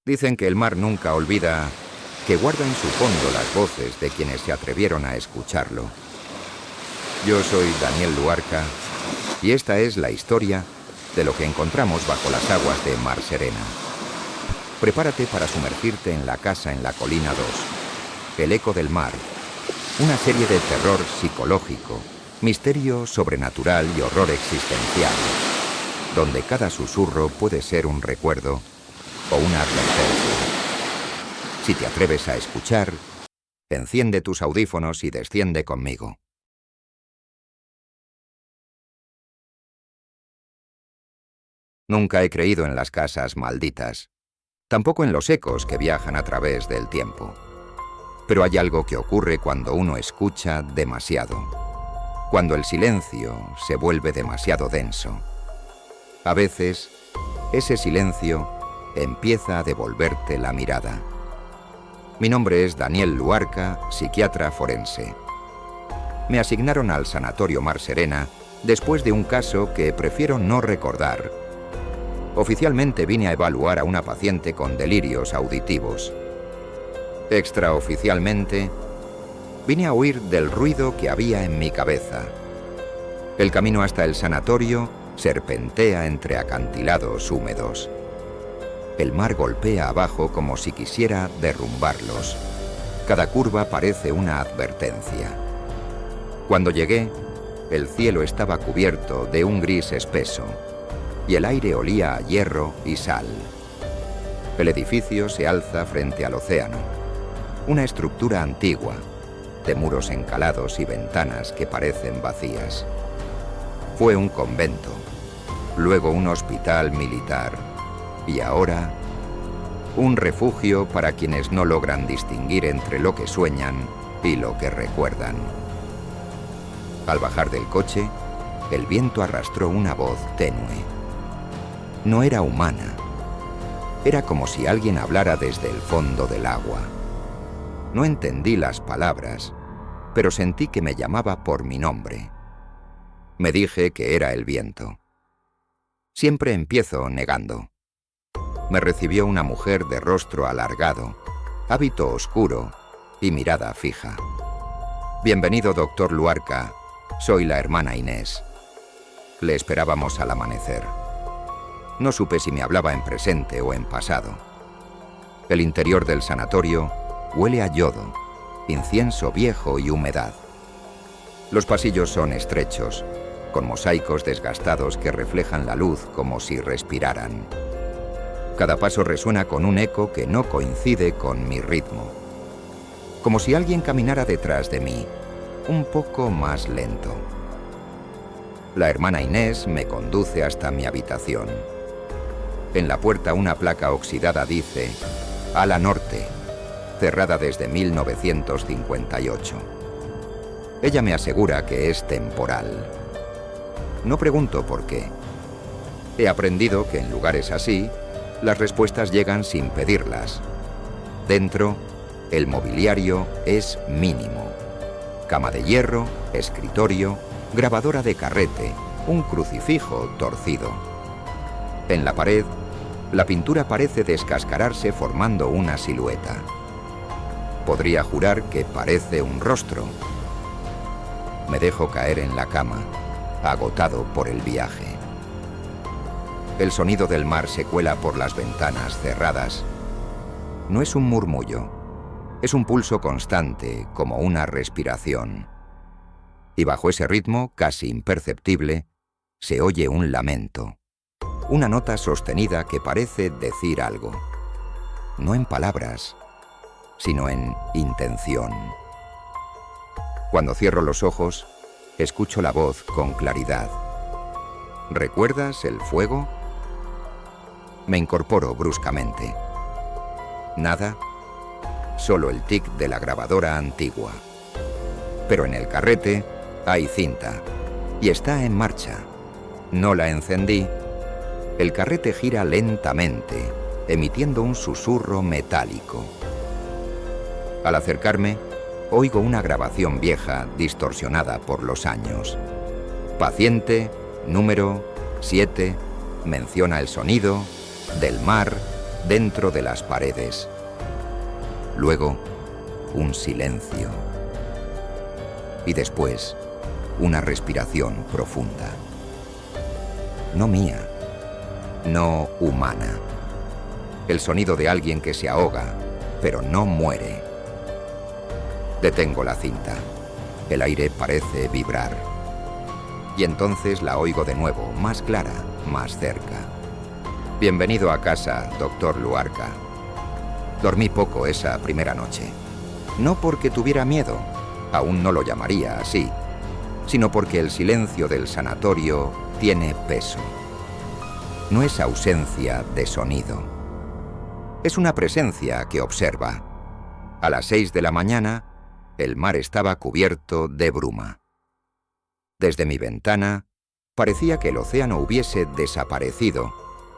Dicen que el mar nunca olvida, que guarda en su fondo las voces de quienes se atrevieron a escucharlo. Yo soy Daniel Luarca y esta es la historia de lo que encontramos bajo las aguas de Mar Serena. Prepárate para sumergirte en La casa en la colina 2, El eco del mar, una serie de terror psicológico, misterio sobrenatural y horror existencial, donde cada susurro puede ser un recuerdo o una advertencia. Si te atreves a escuchar, enciende tus audífonos y desciende conmigo. Nunca he creído en las casas malditas, tampoco en los ecos que viajan a través del tiempo. Pero hay algo que ocurre cuando uno escucha demasiado, cuando el silencio se vuelve demasiado denso. A veces, ese silencio empieza a devolverte la mirada. Mi nombre es Daniel Luarca, psiquiatra forense. Me asignaron al Sanatorio Mar Serena después de un caso que prefiero no recordar. Oficialmente vine a evaluar a una paciente con delirios auditivos. Extraoficialmente, vine a huir del ruido que había en mi cabeza. El camino hasta el sanatorio serpentea entre acantilados húmedos. El mar golpea abajo como si quisiera derrumbarlos. Cada curva parece una advertencia. Cuando llegué, el cielo estaba cubierto de un gris espeso y el aire olía a hierro y sal. El edificio se alza frente al océano, una estructura antigua, de muros encalados y ventanas que parecen vacías. Fue un convento, luego un hospital militar y ahora un refugio para quienes no logran distinguir entre lo que sueñan y lo que recuerdan. Al bajar del coche, el viento arrastró una voz tenue. No era humana. Era como si alguien hablara desde el fondo del agua. No entendí las palabras, pero sentí que me llamaba por mi nombre. Me dije que era el viento. Siempre empiezo negando. Me recibió una mujer de rostro alargado, hábito oscuro y mirada fija. Bienvenido, doctor Luarca. Soy la hermana Inés. Le esperábamos al amanecer. No supe si me hablaba en presente o en pasado. El interior del sanatorio huele a yodo, incienso viejo y humedad. Los pasillos son estrechos, con mosaicos desgastados que reflejan la luz como si respiraran. Cada paso resuena con un eco que no coincide con mi ritmo. Como si alguien caminara detrás de mí, un poco más lento. La hermana Inés me conduce hasta mi habitación. En la puerta una placa oxidada dice «Ala Norte», cerrada desde 1958. Ella me asegura que es temporal. No pregunto por qué. He aprendido que en lugares así, las respuestas llegan sin pedirlas. Dentro, el mobiliario es mínimo. Cama de hierro, escritorio, grabadora de carrete, un crucifijo torcido. En la pared, la pintura parece descascararse formando una silueta. Podría jurar que parece un rostro. Me dejo caer en la cama, agotado por el viaje. El sonido del mar se cuela por las ventanas cerradas. No es un murmullo, es un pulso constante, como una respiración. Y bajo ese ritmo, casi imperceptible, se oye un lamento. Una nota sostenida que parece decir algo. No en palabras, sino en intención. Cuando cierro los ojos, escucho la voz con claridad. ¿Recuerdas el fuego? Me incorporo bruscamente. Nada, solo el tic de la grabadora antigua. Pero en el carrete hay cinta y está en marcha. No la encendí. El carrete gira lentamente, emitiendo un susurro metálico. Al acercarme, oigo una grabación vieja distorsionada por los años. Paciente, número 7, menciona el sonido del mar dentro de las paredes. Luego, un silencio. Y después, una respiración profunda. No mía, no humana. El sonido de alguien que se ahoga, pero no muere. Detengo la cinta. El aire parece vibrar. Y entonces la oigo de nuevo, más clara, más cerca. Bienvenido a casa, doctor Luarca. Dormí poco esa primera noche. No porque tuviera miedo, aún no lo llamaría así, sino porque el silencio del sanatorio tiene peso. No es ausencia de sonido. Es una presencia que observa. A las 6 de la mañana, el mar estaba cubierto de bruma. Desde mi ventana, parecía que el océano hubiese desaparecido,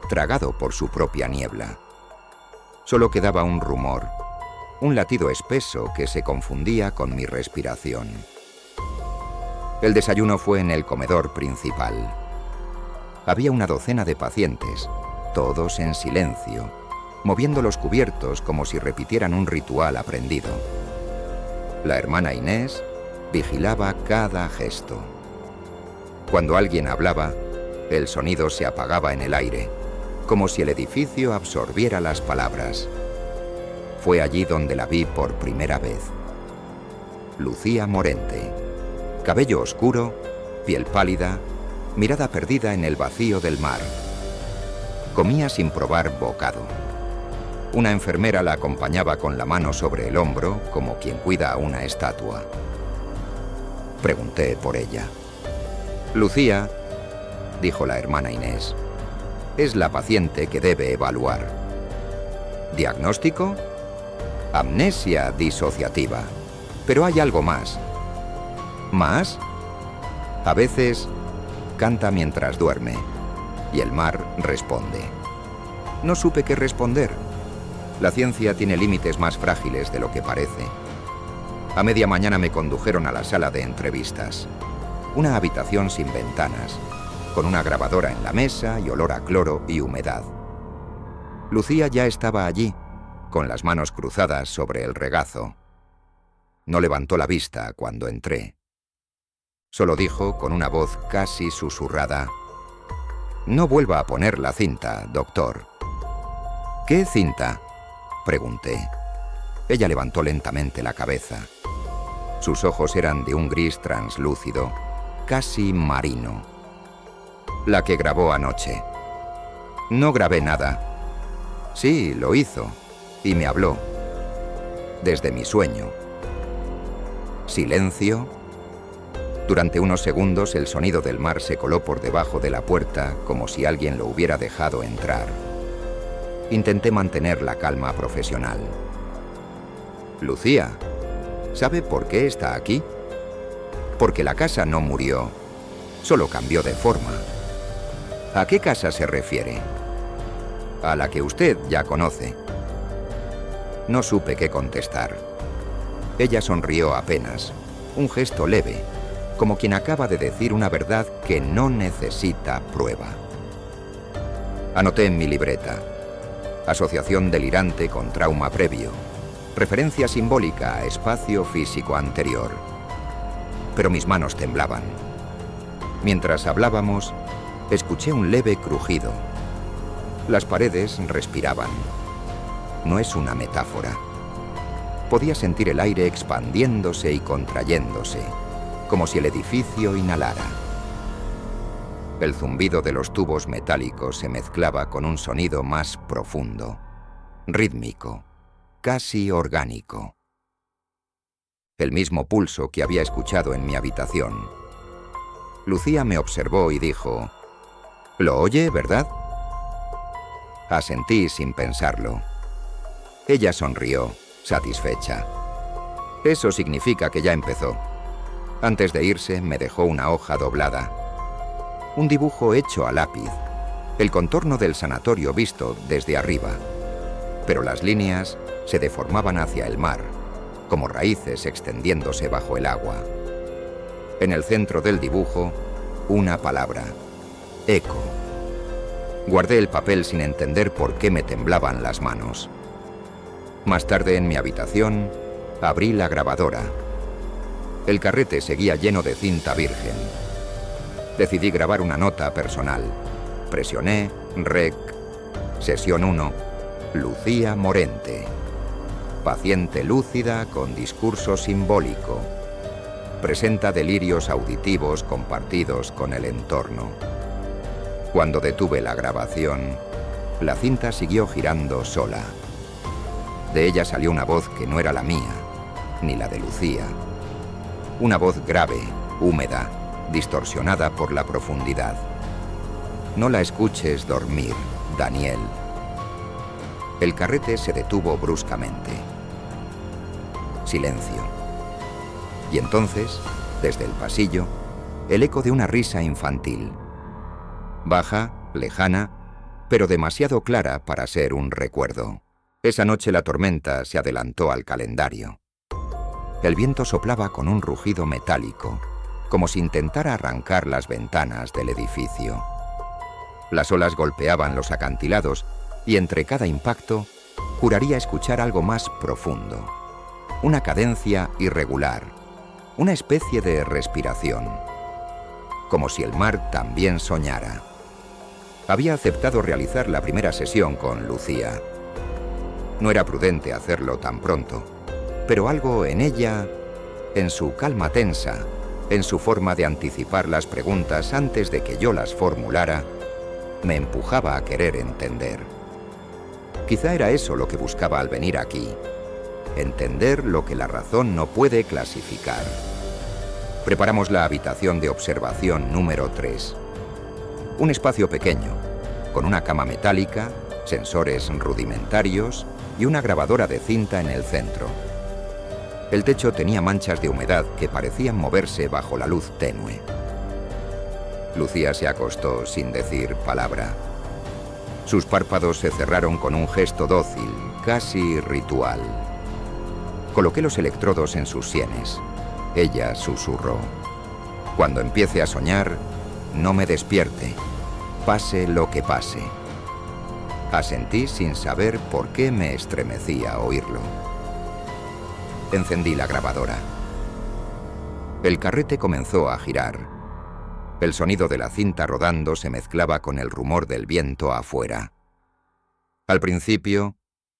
tragado por su propia niebla. Solo quedaba un rumor, un latido espeso que se confundía con mi respiración. El desayuno fue en el comedor principal. Había una docena de pacientes, todos en silencio, moviendo los cubiertos como si repitieran un ritual aprendido. La hermana Inés vigilaba cada gesto. Cuando alguien hablaba, el sonido se apagaba en el aire, como si el edificio absorbiera las palabras. Fue allí donde la vi por primera vez. Lucía Morente, cabello oscuro, piel pálida, mirada perdida en el vacío del mar. Comía sin probar bocado. Una enfermera la acompañaba con la mano sobre el hombro, como quien cuida a una estatua. Pregunté por ella. Lucía, dijo la hermana Inés, es la paciente que debe evaluar. ¿Diagnóstico? Amnesia disociativa. Pero hay algo más. ¿Más? A veces canta mientras duerme y el mar responde. No supe qué responder. La ciencia tiene límites más frágiles de lo que parece. A media mañana me condujeron a la sala de entrevistas. Una habitación sin ventanas, con una grabadora en la mesa y olor a cloro y humedad. Lucía ya estaba allí, con las manos cruzadas sobre el regazo. No levantó la vista cuando entré. Solo dijo con una voz casi susurrada: «No vuelva a poner la cinta, doctor». «¿Qué cinta?», pregunté. Ella levantó lentamente la cabeza. Sus ojos eran de un gris translúcido, casi marino. «La que grabó anoche». «No grabé nada». «Sí, lo hizo, y me habló. Desde mi sueño». Silencio. Durante unos segundos el sonido del mar se coló por debajo de la puerta como si alguien lo hubiera dejado entrar. Intenté mantener la calma profesional. «Lucía, ¿sabe por qué está aquí? Porque la casa no murió, solo cambió de forma». «¿A qué casa se refiere?» «A la que usted ya conoce». No supe qué contestar. Ella sonrió apenas, un gesto leve, como quien acaba de decir una verdad que no necesita prueba. Anoté en mi libreta: asociación delirante con trauma previo, referencia simbólica a espacio físico anterior. Pero mis manos temblaban. Mientras hablábamos, escuché un leve crujido. Las paredes respiraban. No es una metáfora. Podía sentir el aire expandiéndose y contrayéndose, como si el edificio inhalara. El zumbido de los tubos metálicos se mezclaba con un sonido más profundo, rítmico, casi orgánico. El mismo pulso que había escuchado en mi habitación. Lucía me observó y dijo: «¿Lo oye, verdad?». Asentí sin pensarlo. Ella sonrió, satisfecha. Eso significa que ya empezó. Antes de irse me dejó una hoja doblada. Un dibujo hecho a lápiz, el contorno del sanatorio visto desde arriba. Pero las líneas se deformaban hacia el mar, como raíces extendiéndose bajo el agua. En el centro del dibujo, una palabra: eco. Guardé el papel sin entender por qué me temblaban las manos. Más tarde, en mi habitación, abrí la grabadora. El carrete seguía lleno de cinta virgen. Decidí grabar una nota personal. Presioné REC. Sesión 1. Lucía Morente. Paciente lúcida con discurso simbólico. Presenta delirios auditivos compartidos con el entorno. Cuando detuve la grabación, la cinta siguió girando sola. De ella salió una voz que no era la mía, ni la de Lucía. Una voz grave, húmeda, distorsionada por la profundidad. No la escuches dormir, Daniel. El carrete se detuvo bruscamente. Silencio. Y entonces, desde el pasillo, el eco de una risa infantil. Baja, lejana, pero demasiado clara para ser un recuerdo. Esa noche la tormenta se adelantó al calendario. El viento soplaba con un rugido metálico, como si intentara arrancar las ventanas del edificio. Las olas golpeaban los acantilados y entre cada impacto juraría escuchar algo más profundo. Una cadencia irregular, una especie de respiración. Como si el mar también soñara. Había aceptado realizar la primera sesión con Lucía. No era prudente hacerlo tan pronto, pero algo en ella, en su calma tensa, en su forma de anticipar las preguntas antes de que yo las formulara, me empujaba a querer entender. Quizá era eso lo que buscaba al venir aquí, entender lo que la razón no puede clasificar. Preparamos la habitación de observación número 3. Un espacio pequeño, con una cama metálica, sensores rudimentarios y una grabadora de cinta en el centro. El techo tenía manchas de humedad que parecían moverse bajo la luz tenue. Lucía se acostó sin decir palabra. Sus párpados se cerraron con un gesto dócil, casi ritual. Coloqué los electrodos en sus sienes. Ella susurró: «Cuando empiece a soñar, no me despierte, pase lo que pase». Asentí sin saber por qué me estremecía oírlo. Encendí la grabadora. El carrete comenzó a girar. El sonido de la cinta rodando se mezclaba con el rumor del viento afuera. Al principio,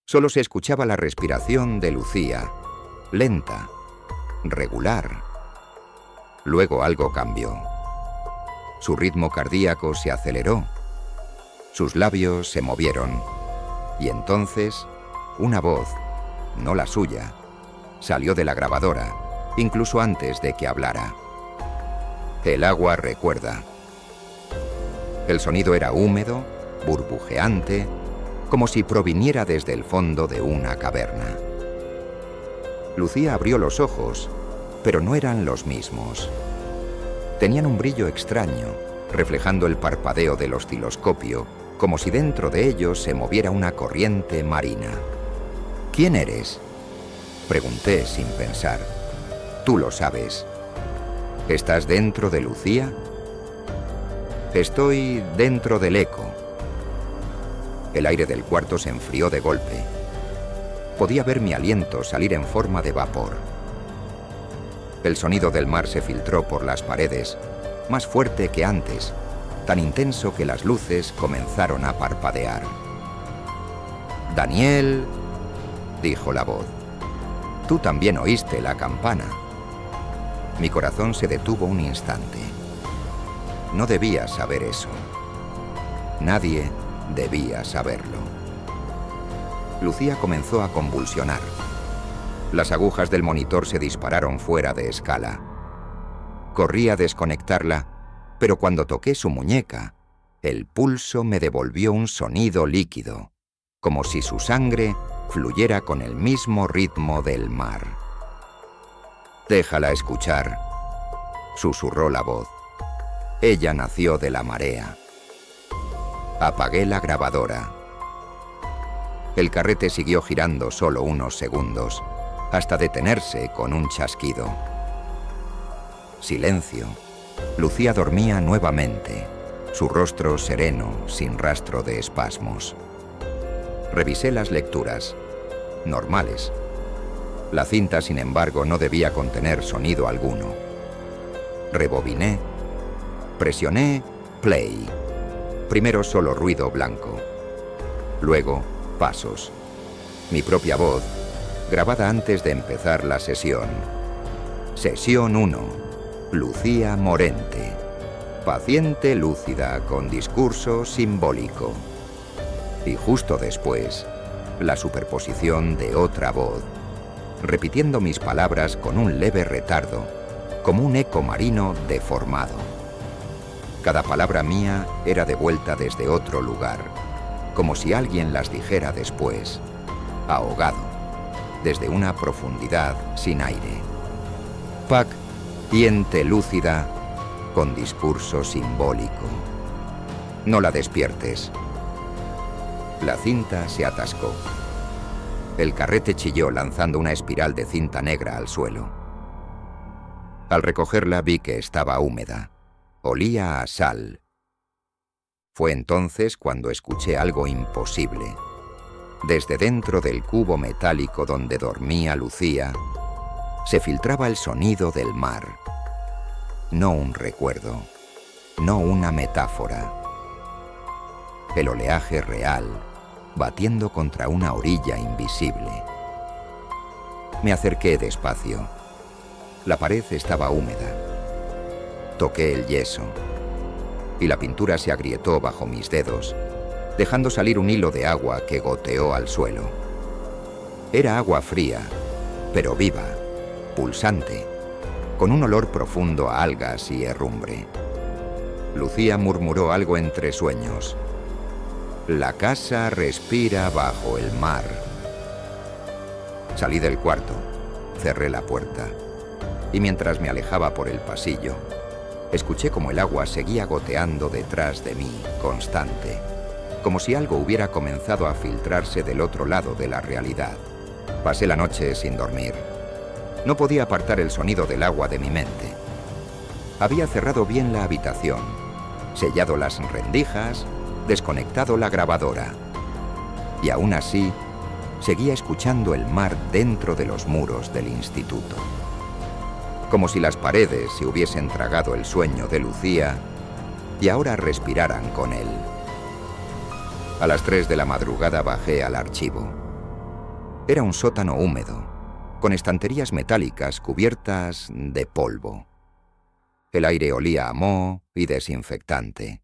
solo se escuchaba la respiración de Lucía, lenta, regular. Luego algo cambió. Su ritmo cardíaco se aceleró. Sus labios se movieron. Y entonces, una voz, no la suya, salió de la grabadora, incluso antes de que hablara. El agua recuerda. El sonido era húmedo, burbujeante, como si proviniera desde el fondo de una caverna. Lucía abrió los ojos, pero no eran los mismos. Tenían un brillo extraño, reflejando el parpadeo del osciloscopio, como si dentro de ellos se moviera una corriente marina. «¿Quién eres?», pregunté sin pensar. «Tú lo sabes. ¿Estás dentro de Lucía?». «Estoy dentro del eco». El aire del cuarto se enfrió de golpe. Podía ver mi aliento salir en forma de vapor. El sonido del mar se filtró por las paredes, más fuerte que antes, tan intenso que las luces comenzaron a parpadear. «Daniel», dijo la voz, «tú también oíste la campana». Mi corazón se detuvo un instante. No debía saber eso. Nadie debía saberlo. Lucía comenzó a convulsionar. Las agujas del monitor se dispararon fuera de escala. Corrí a desconectarla, pero cuando toqué su muñeca, el pulso me devolvió un sonido líquido, como si su sangre fluyera con el mismo ritmo del mar. «Déjala escuchar», susurró la voz. «Ella nació de la marea». Apagué la grabadora. El carrete siguió girando solo unos segundos, hasta detenerse con un chasquido. Silencio. Lucía dormía nuevamente, su rostro sereno, sin rastro de espasmos. Revisé las lecturas. Normales. La cinta, sin embargo, no debía contener sonido alguno. Rebobiné. Presioné play. Primero solo ruido blanco. Luego, pasos. Mi propia voz, grabada antes de empezar la sesión. Sesión 1. Lucía Morente. Paciente lúcida con discurso simbólico. Y justo después, la superposición de otra voz, repitiendo mis palabras con un leve retardo, como un eco marino deformado. Cada palabra mía era devuelta desde otro lugar, como si alguien las dijera después, ahogado, desde una profundidad sin aire. Paciente lúcida con discurso simbólico. No la despiertes. La cinta se atascó. El carrete chilló lanzando una espiral de cinta negra al suelo. Al recogerla vi que estaba húmeda. Olía a sal. Fue entonces cuando escuché algo imposible. Desde dentro del cubo metálico donde dormía Lucía, se filtraba el sonido del mar. No un recuerdo, no una metáfora. El oleaje real, batiendo contra una orilla invisible. Me acerqué despacio. La pared estaba húmeda. Toqué el yeso, y la pintura se agrietó bajo mis dedos, dejando salir un hilo de agua que goteó al suelo. Era agua fría, pero viva, pulsante, con un olor profundo a algas y herrumbre. Lucía murmuró algo entre sueños. La casa respira bajo el mar. Salí del cuarto, cerré la puerta, y mientras me alejaba por el pasillo, escuché como el agua seguía goteando detrás de mí, constante, como si algo hubiera comenzado a filtrarse del otro lado de la realidad. Pasé la noche sin dormir. No podía apartar el sonido del agua de mi mente. Había cerrado bien la habitación, sellado las rendijas, desconectado la grabadora. Y aún así, seguía escuchando el mar dentro de los muros del instituto. Como si las paredes se hubiesen tragado el sueño de Lucía y ahora respiraran con él. A las 3 de la madrugada bajé al archivo. Era un sótano húmedo, con estanterías metálicas cubiertas de polvo. El aire olía a moho y desinfectante,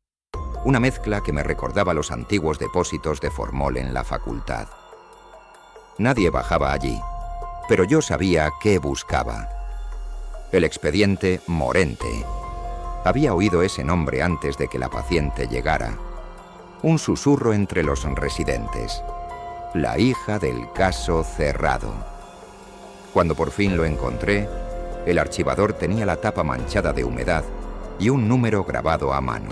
una mezcla que me recordaba los antiguos depósitos de formol en la facultad. Nadie bajaba allí, pero yo sabía qué buscaba. El expediente Morente. Había oído ese nombre antes de que la paciente llegara. Un susurro entre los residentes. La hija del caso cerrado. Cuando por fin lo encontré, el archivador tenía la tapa manchada de humedad y un número grabado a mano.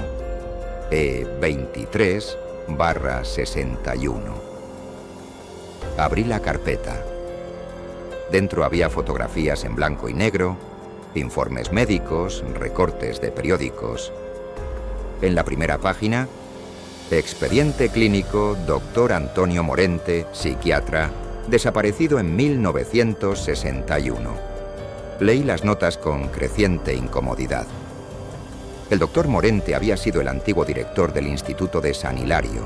E23/61. Abrí la carpeta. Dentro había fotografías en blanco y negro, informes médicos, recortes de periódicos. En la primera página, expediente clínico Dr. Antonio Morente, psiquiatra, desaparecido en 1961. Leí las notas con creciente incomodidad. El doctor Morente había sido el antiguo director del Instituto de San Hilario,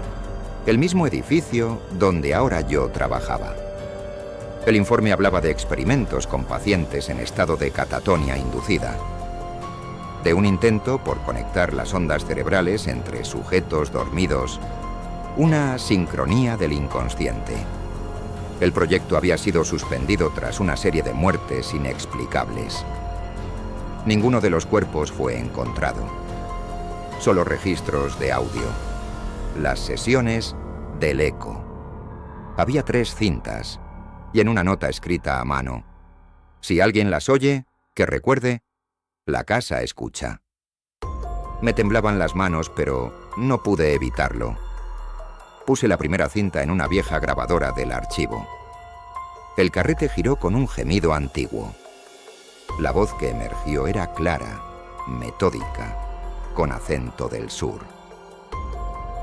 el mismo edificio donde ahora yo trabajaba. El informe hablaba de experimentos con pacientes en estado de catatonia inducida, de un intento por conectar las ondas cerebrales entre sujetos dormidos, una sincronía del inconsciente. El proyecto había sido suspendido tras una serie de muertes inexplicables. Ninguno de los cuerpos fue encontrado, solo registros de audio, las sesiones del eco. Había 3 cintas, y en una nota escrita a mano: si alguien las oye, que recuerde, la casa escucha. Me temblaban las manos, pero no pude evitarlo. Puse la primera cinta en una vieja grabadora del archivo. El carrete giró con un gemido antiguo. La voz que emergió era clara, metódica, con acento del sur.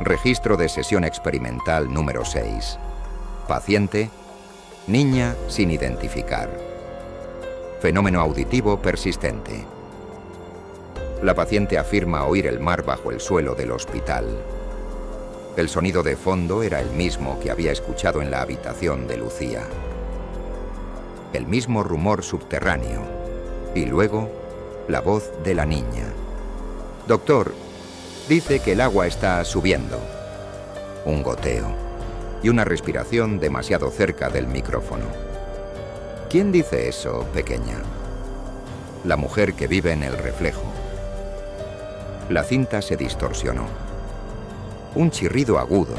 Registro de sesión experimental número 6. Paciente, niña sin identificar. Fenómeno auditivo persistente. La paciente afirma oír el mar bajo el suelo del hospital. El sonido de fondo era el mismo que había escuchado en la habitación de Lucía. El mismo rumor subterráneo. Y luego, la voz de la niña. Doctor, dice que el agua está subiendo. Un goteo y una respiración demasiado cerca del micrófono. ¿Quién dice eso, pequeña? La mujer que vive en el reflejo. La cinta se distorsionó. Un chirrido agudo,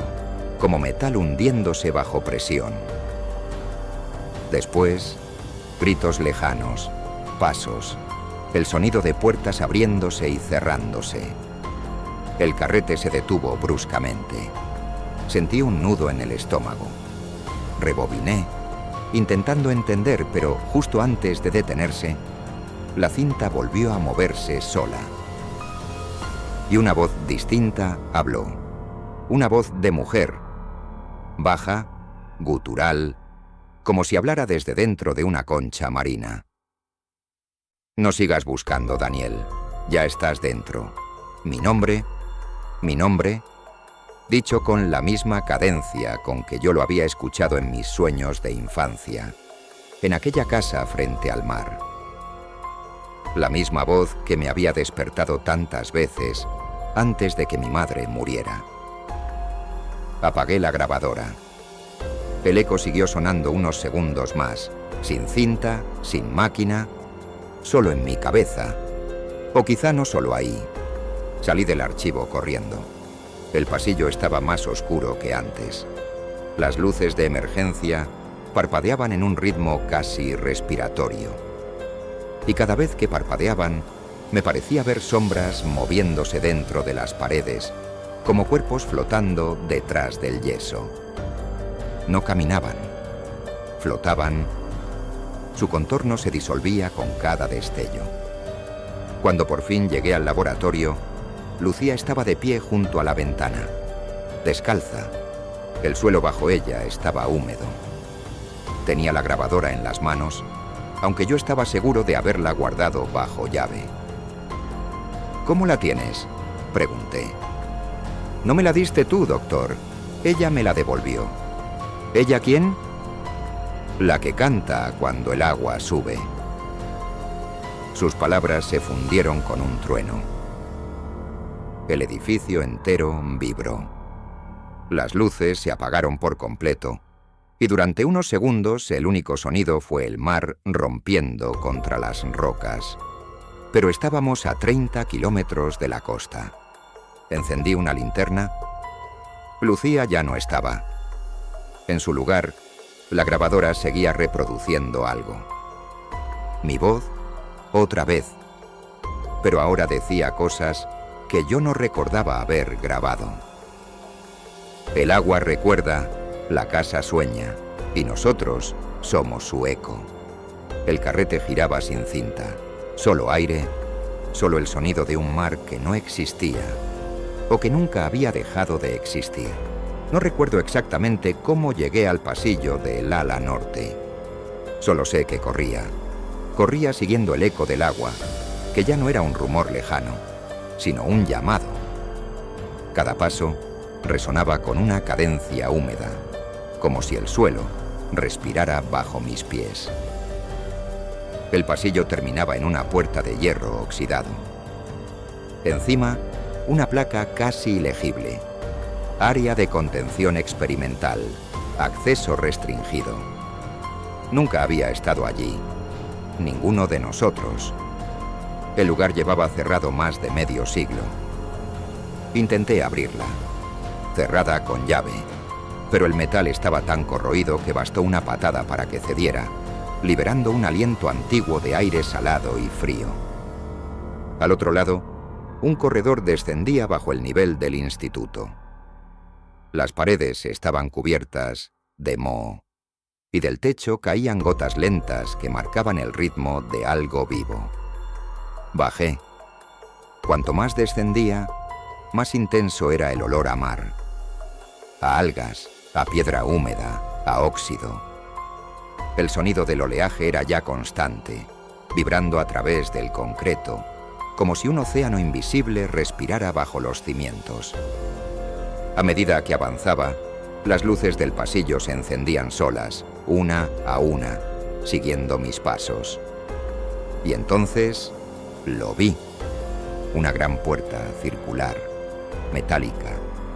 como metal hundiéndose bajo presión. Después, gritos lejanos, pasos, el sonido de puertas abriéndose y cerrándose. El carrete se detuvo bruscamente. Sentí un nudo en el estómago. Rebobiné, intentando entender, pero justo antes de detenerse, la cinta volvió a moverse sola. Y una voz distinta habló. Una voz de mujer, baja, gutural, como si hablara desde dentro de una concha marina. No sigas buscando, Daniel. Ya estás dentro. Mi nombre, dicho con la misma cadencia con que yo lo había escuchado en mis sueños de infancia, en aquella casa frente al mar. La misma voz que me había despertado tantas veces antes de que mi madre muriera. Apagué la grabadora. El eco siguió sonando unos segundos más, sin cinta, sin máquina, solo en mi cabeza. O quizá no solo ahí. Salí del archivo corriendo. El pasillo estaba más oscuro que antes. Las luces de emergencia parpadeaban en un ritmo casi respiratorio. Y cada vez que parpadeaban, me parecía ver sombras moviéndose dentro de las paredes, como cuerpos flotando detrás del yeso. No caminaban, flotaban. Su contorno se disolvía con cada destello. Cuando por fin llegué al laboratorio, Lucía estaba de pie junto a la ventana, descalza. El suelo bajo ella estaba húmedo. Tenía la grabadora en las manos, aunque yo estaba seguro de haberla guardado bajo llave. ¿Cómo la tienes?, pregunté. No me la diste tú, doctor. Ella me la devolvió. ¿Ella quién? La que canta cuando el agua sube. Sus palabras se fundieron con un trueno. El edificio entero vibró. Las luces se apagaron por completo, y durante unos segundos el único sonido fue el mar rompiendo contra las rocas. Pero estábamos a 30 kilómetros de la costa. Encendí una linterna. Lucía ya no estaba. En su lugar, la grabadora seguía reproduciendo algo. Mi voz, otra vez, pero ahora decía cosas que yo no recordaba haber grabado. El agua recuerda, la casa sueña, y nosotros somos su eco. El carrete giraba sin cinta, solo aire, solo el sonido de un mar que no existía, o que nunca había dejado de existir. No recuerdo exactamente cómo llegué al pasillo del ala norte. Solo sé que corría siguiendo el eco del agua, que ya no era un rumor lejano, sino un llamado. Cada paso resonaba con una cadencia húmeda, como si el suelo respirara bajo mis pies. El pasillo terminaba en una puerta de hierro oxidado. Encima, una placa casi ilegible. Área de contención experimental. Acceso restringido. Nunca había estado allí. Ninguno de nosotros. El lugar llevaba cerrado más de medio siglo. Intenté abrirla. Cerrada con llave. Pero el metal estaba tan corroído que bastó una patada para que cediera, liberando un aliento antiguo de aire salado y frío. Al otro lado, un corredor descendía bajo el nivel del instituto. Las paredes estaban cubiertas de moho, y del techo caían gotas lentas que marcaban el ritmo de algo vivo. Bajé. Cuanto más descendía, más intenso era el olor a mar, a algas, a piedra húmeda, a óxido. El sonido del oleaje era ya constante, vibrando a través del concreto, como si un océano invisible respirara bajo los cimientos. A medida que avanzaba, las luces del pasillo se encendían solas, una a una, siguiendo mis pasos. Y entonces lo vi. Una gran puerta circular, metálica,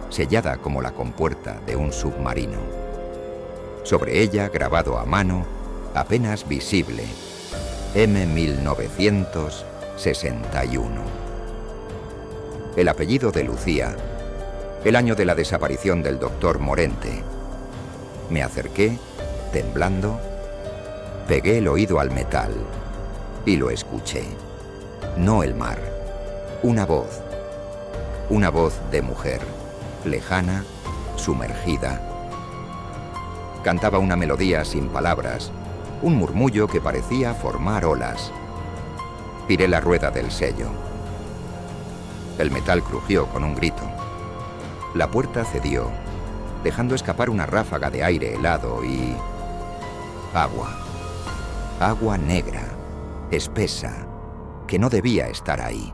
sellada como la compuerta de un submarino. Sobre ella, grabado a mano, apenas visible, M1961. El apellido de Lucía, el año de la desaparición del doctor Morente. Me acerqué, temblando, pegué el oído al metal y lo escuché. No el mar, una voz de mujer, lejana, sumergida. Cantaba una melodía sin palabras, un murmullo que parecía formar olas. Giré la rueda del sello. El metal crujió con un grito. La puerta cedió, dejando escapar una ráfaga de aire helado y... agua. Agua negra, espesa, que no debía estar ahí.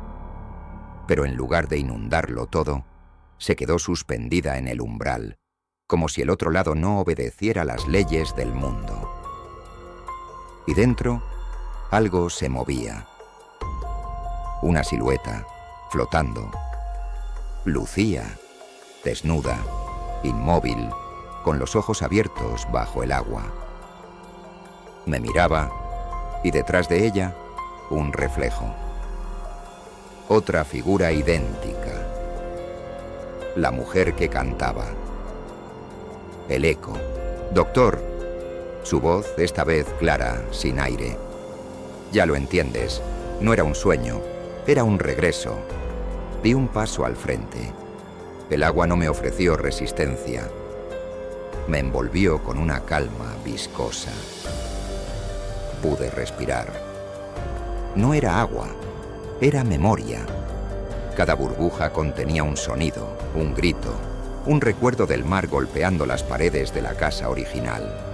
Pero en lugar de inundarlo todo, se quedó suspendida en el umbral, como si el otro lado no obedeciera las leyes del mundo. Y dentro, algo se movía. Una silueta, flotando. Lucía, desnuda, inmóvil, con los ojos abiertos bajo el agua. Me miraba, y detrás de ella, un reflejo. Otra figura idéntica. La mujer que cantaba. El eco. Doctor. Su voz, esta vez clara, sin aire. Ya lo entiendes, no era un sueño, era un regreso. Di un paso al frente. El agua no me ofreció resistencia. Me envolvió con una calma viscosa. Pude respirar. No era agua, era memoria. Cada burbuja contenía un sonido, un grito, un recuerdo del mar golpeando las paredes de la casa original.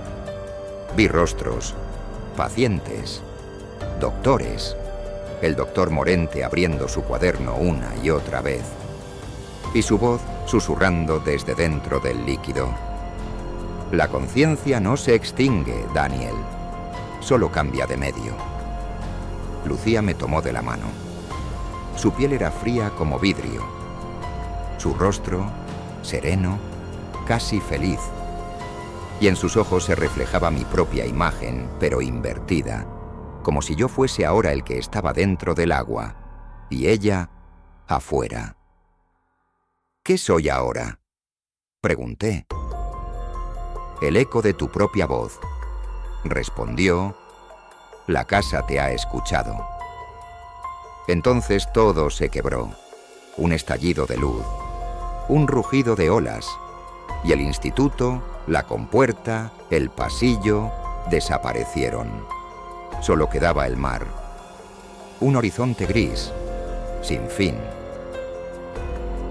Vi rostros, pacientes, doctores, el doctor Morente abriendo su cuaderno una y otra vez, y su voz susurrando desde dentro del líquido. La conciencia no se extingue, Daniel, solo cambia de medio. Lucía me tomó de la mano. Su piel era fría como vidrio. Su rostro, sereno, casi feliz. Y en sus ojos se reflejaba mi propia imagen, pero invertida, como si yo fuese ahora el que estaba dentro del agua, y ella afuera. ¿Qué soy ahora?, pregunté. El eco de tu propia voz. Respondió, la casa te ha escuchado. Entonces todo se quebró, un estallido de luz, un rugido de olas, y el instituto, la compuerta, el pasillo, desaparecieron. Solo quedaba el mar, un horizonte gris, sin fin.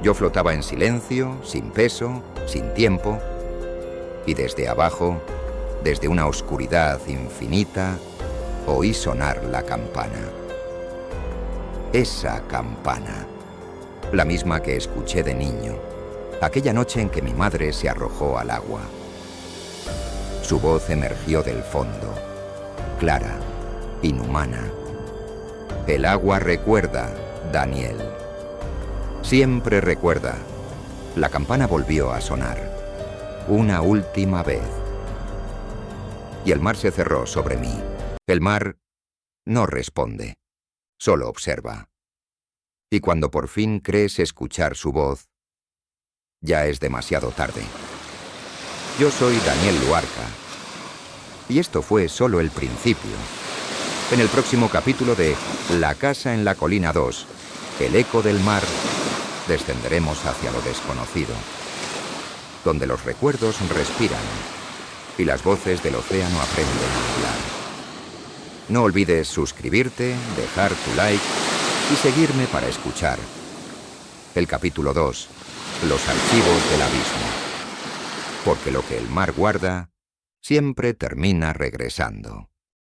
Yo flotaba en silencio, sin peso, sin tiempo, y desde abajo, desde una oscuridad infinita, oí sonar la campana. Esa campana, la misma que escuché de niño, aquella noche en que mi madre se arrojó al agua. Su voz emergió del fondo, clara, inhumana. El agua recuerda, Daniel. Siempre recuerda. La campana volvió a sonar, una última vez. Y el mar se cerró sobre mí. El mar no responde, solo observa. Y cuando por fin crees escuchar su voz, ya es demasiado tarde. Yo soy Daniel Luarca. Y esto fue solo el principio. En el próximo capítulo de La casa en la colina 2, el eco del mar, descenderemos hacia lo desconocido, donde los recuerdos respiran y las voces del océano aprenden a hablar. No olvides suscribirte, dejar tu like y seguirme para escuchar El capítulo 2. Los archivos del abismo. Porque lo que el mar guarda siempre termina regresando.